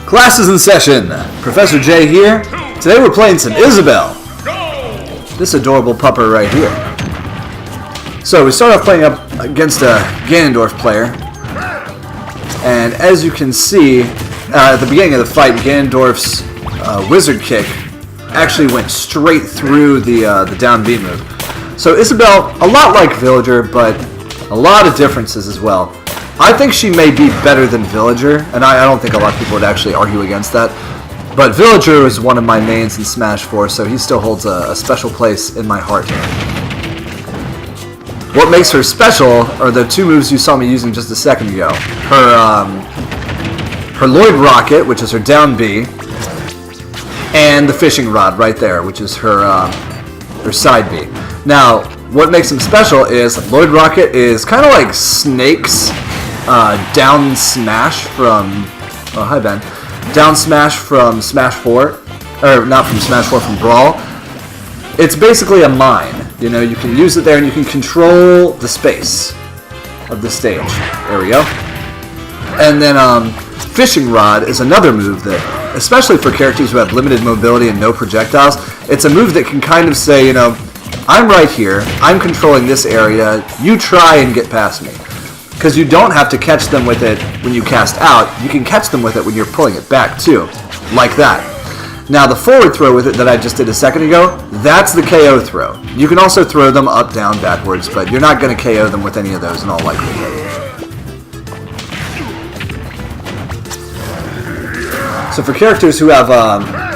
Class is in session. Professor J here. Today we're playing some Isabelle. This adorable pupper right here. So we start off playing up against a Ganondorf player. And as you can see, at the beginning of the fight, Ganondorf's wizard kick actually went straight through the down B move. So Isabelle, a lot like Villager, but a lot of differences as well. I think she may be better than Villager, and I don't think a lot of people would actually argue against that. But Villager is one of my mains in Smash 4, so he still holds a special place in my heart. What makes her special are the two moves you saw me using just a second ago. Her Lloyd Rocket, which is her down B, and the Fishing Rod right there, which is her side B. Now, what makes them special is Lloyd Rocket is kind of like Snake's down smash from... Oh, hi, Ben. Down smash from Smash 4. Or, not from Smash 4, from Brawl. It's basically a mine. You know, you can use it there and you can control the space of the stage. There we go. And then, Fishing Rod is another move that, especially for characters who have limited mobility and no projectiles, it's a move that can kind of say, you know, I'm right here, I'm controlling this area, you try and get past me. Because you don't have to catch them with it when you cast out, you can catch them with it when you're pulling it back too, like that. Now the forward throw with it that I just did a second ago, that's the KO throw. You can also throw them up, down, backwards, but you're not going to KO them with any of those in all likelihood. So for characters who have,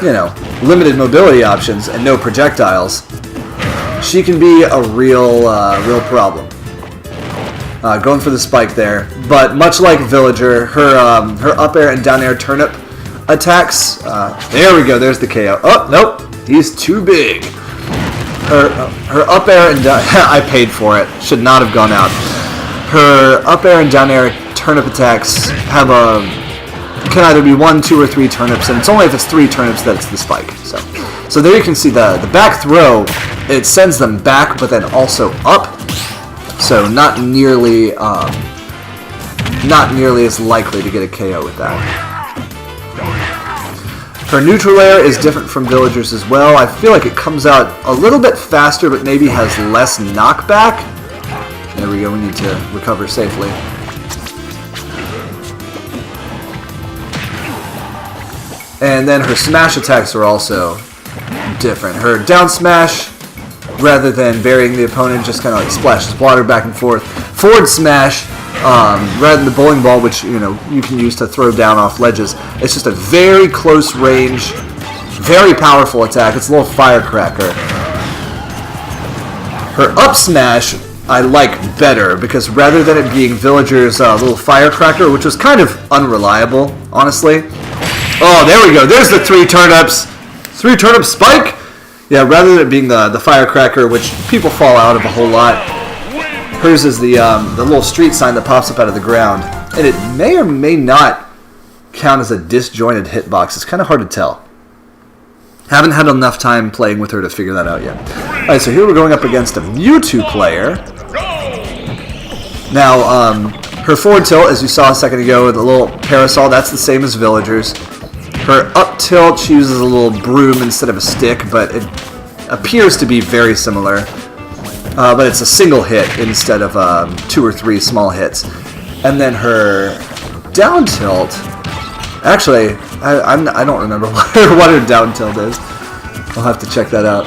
you know, limited mobility options and no projectiles, she can be a real problem. Going for the spike there, but much like Villager, her up air and down air turnip attacks. There we go. There's the KO. Oh nope, he's too big. Her up air and down. I paid for it. Should not have gone out. Her up air and down air turnip attacks have can either be 1, 2, or 3 turnips, and it's only if it's 3 turnips that it's the spike. So there you can see the back throw. It sends them back, but then also up. So not nearly as likely to get a KO with that. Her neutral air is different from Villager's as well. I feel like it comes out a little bit faster, but maybe has less knockback. There we go. We need to recover safely. And then her smash attacks are also different. Her down smash, rather than burying the opponent, just kind of like splashes water back and forth. Forward smash, rather than the bowling ball, which you know you can use to throw down off ledges, it's just a very close range, very powerful attack. It's a little firecracker. Her up smash I like better because rather than it being Villager's little firecracker, which was kind of unreliable, honestly. Oh, there we go. There's the 3 turnips. 3 turnip spike. Yeah, rather than it being the firecracker, which people fall out of a whole lot, hers is the little street sign that pops up out of the ground. And it may or may not count as a disjointed hitbox. It's kind of hard to tell. Haven't had enough time playing with her to figure that out yet. Alright, so here we're going up against a Mewtwo player. Now, her forward tilt, as you saw a second ago, with a little parasol, that's the same as Villager's. Her up tilt, she uses a little broom instead of a stick, but it appears to be very similar. But it's a single hit instead of 2 or 3 small hits. And then her down tilt, actually, I don't remember what her down tilt is. I'll have to check that out.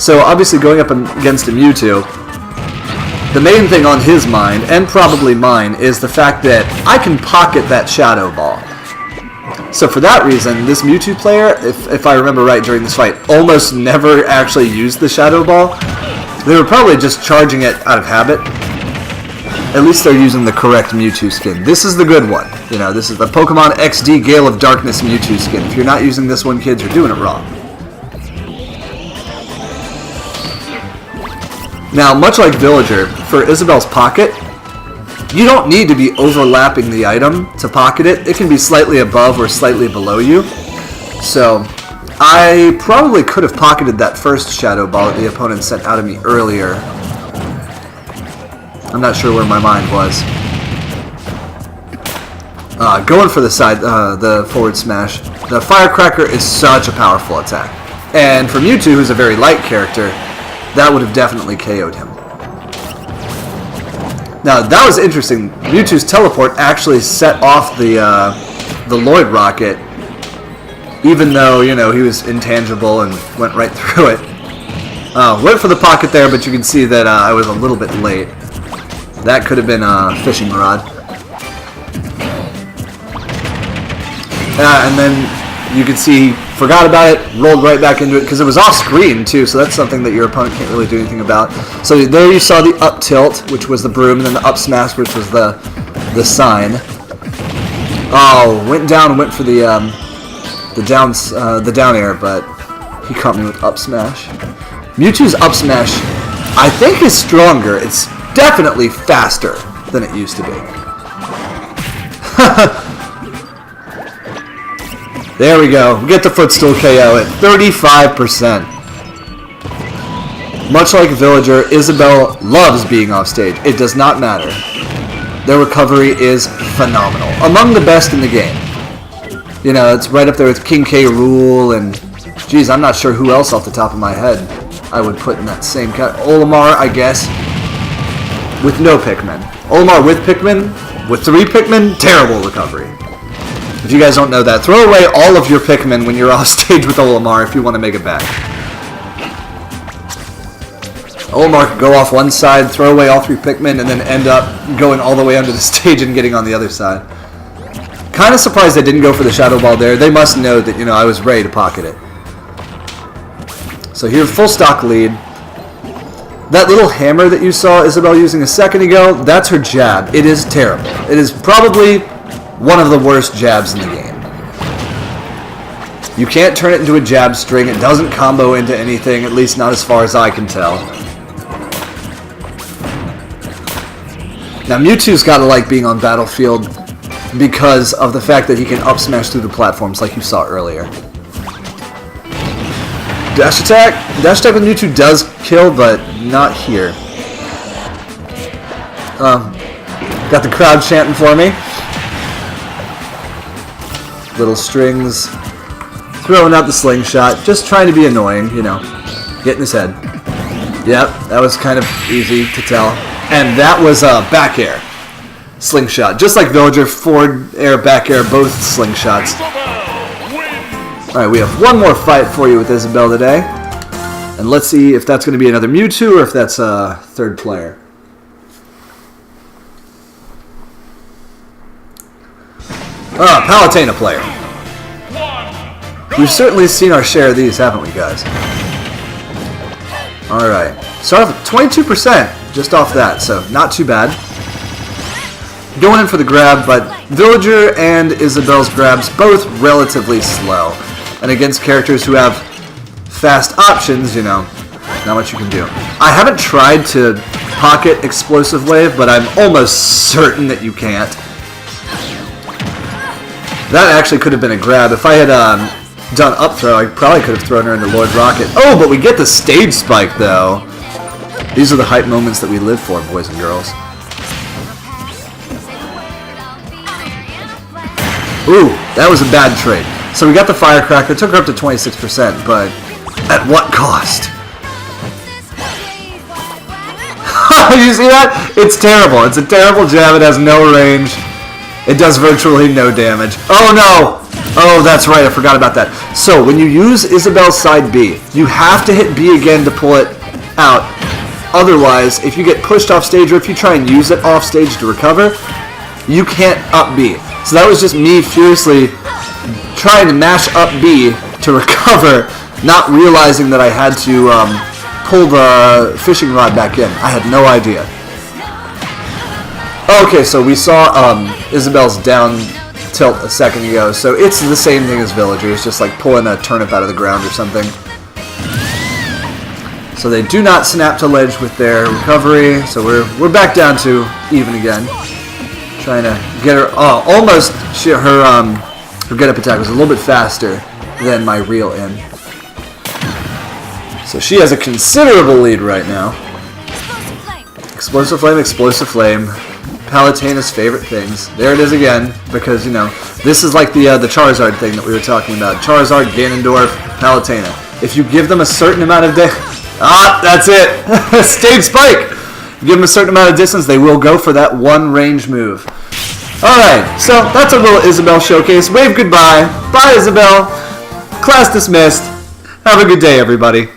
So obviously going up against a Mewtwo, the main thing on his mind, and probably mine, is the fact that I can pocket that Shadow Ball. So for that reason, this Mewtwo player, if I remember right during this fight, almost never actually used the Shadow Ball. They were probably just charging it out of habit. At least they're using the correct Mewtwo skin. This is the good one. You know, this is the Pokemon XD Gale of Darkness Mewtwo skin. If you're not using this one, kids, you're doing it wrong. Now, much like Villager, for Isabelle's pocket, you don't need to be overlapping the item to pocket it. It can be slightly above or slightly below you. So, I probably could have pocketed that first Shadow Ball that the opponent sent out of me earlier. I'm not sure where my mind was. going for the side, the forward smash. The Firecracker is such a powerful attack. And for Mewtwo, who's a very light character, that would have definitely KO'd him. Now, that was interesting. Mewtwo's teleport actually set off the Lloyd Rocket, even though, you know, he was intangible and went right through it. Went for the pocket there, but you can see that I was a little bit late. That could have been a fishing rod. And then you can see he forgot about it, rolled right back into it, because it was off screen too, so that's something that your opponent can't really do anything about. So there you saw the up tilt, which was the broom, and then the up smash, which was the sign. Oh, went down, went for the down air, but he caught me with up smash. Mewtwo's up smash, I think, is stronger. It's definitely faster than it used to be. There we go. We get the footstool KO at 35%. Much like Villager, Isabelle loves being off stage. It does not matter. Their recovery is phenomenal. Among the best in the game. You know, it's right up there with King K. Rool and, geez, I'm not sure who else off the top of my head I would put in that same category. Olimar, I guess, with no Pikmin. Olimar with Pikmin, with 3 Pikmin, terrible recovery. If you guys don't know that, throw away all of your Pikmin when you're off stage with Olimar if you want to make it back. Olimar could go off one side, throw away all 3 Pikmin, and then end up going all the way under the stage and getting on the other side. Kind of surprised they didn't go for the Shadow Ball there. They must know that, you know, I was ready to pocket it. So here, full stock lead. That little hammer that you saw Isabelle using a second ago, that's her jab. It is terrible. It is probably one of the worst jabs in the game. You can't turn it into a jab string. It doesn't combo into anything, at least not as far as I can tell. Now Mewtwo's got to like being on Battlefield because of the fact that he can up smash through the platforms like you saw earlier. Dash attack? Dash attack with Mewtwo does kill, but not here. Got the crowd chanting for me. Little strings. Throwing out the slingshot. Just trying to be annoying, you know. Get in his head. Yep, that was kind of easy to tell. And that was a back air. Slingshot. Just like Villager, forward air, back air, both slingshots. Alright, we have one more fight for you with Isabelle today. And let's see if that's going to be another Mewtwo or if that's a third player. Palutena player. We've certainly seen our share of these, haven't we, guys? Alright. Start off with 22% just off that, so not too bad. Going in for the grab, but Villager and Isabelle's grabs both relatively slow. And against characters who have fast options, you know, not much you can do. I haven't tried to pocket Explosive Wave, but I'm almost certain that you can't. That actually could have been a grab. If I had done up throw, I probably could have thrown her into Lloyd Rocket. Oh, but we get the stage spike, though. These are the hype moments that we live for, boys and girls. Ooh, that was a bad trade. So we got the Firecracker, took her up to 26%, but at what cost? You see that? It's terrible. It's a terrible jab. It has no range. It does virtually no damage. Oh no! Oh, that's right. I forgot about that. So when you use Isabelle's side B, you have to hit B again to pull it out. Otherwise, if you get pushed off stage or if you try and use it off stage to recover, you can't up B. So that was just me furiously trying to mash up B to recover, not realizing that I had to pull the fishing rod back in. I had no idea. Okay, so we saw Isabelle's down tilt a second ago, so it's the same thing as Villager. It's just like pulling a turnip out of the ground or something. So they do not snap to ledge with their recovery, so we're back down to even again. Trying to get her, almost, her get-up attack was a little bit faster than my reel in. So she has a considerable lead right now. Explosive Flame, Explosive Flame. Palutena's favorite things. There it is again, because, you know, this is like the Charizard thing that we were talking about. Charizard, Ganondorf, Palutena. If you give them a certain amount of that's it! Stage Spike! You give them a certain amount of distance, they will go for that one range move. Alright, so that's a little Isabelle showcase. Wave goodbye. Bye, Isabelle. Class dismissed. Have a good day, everybody.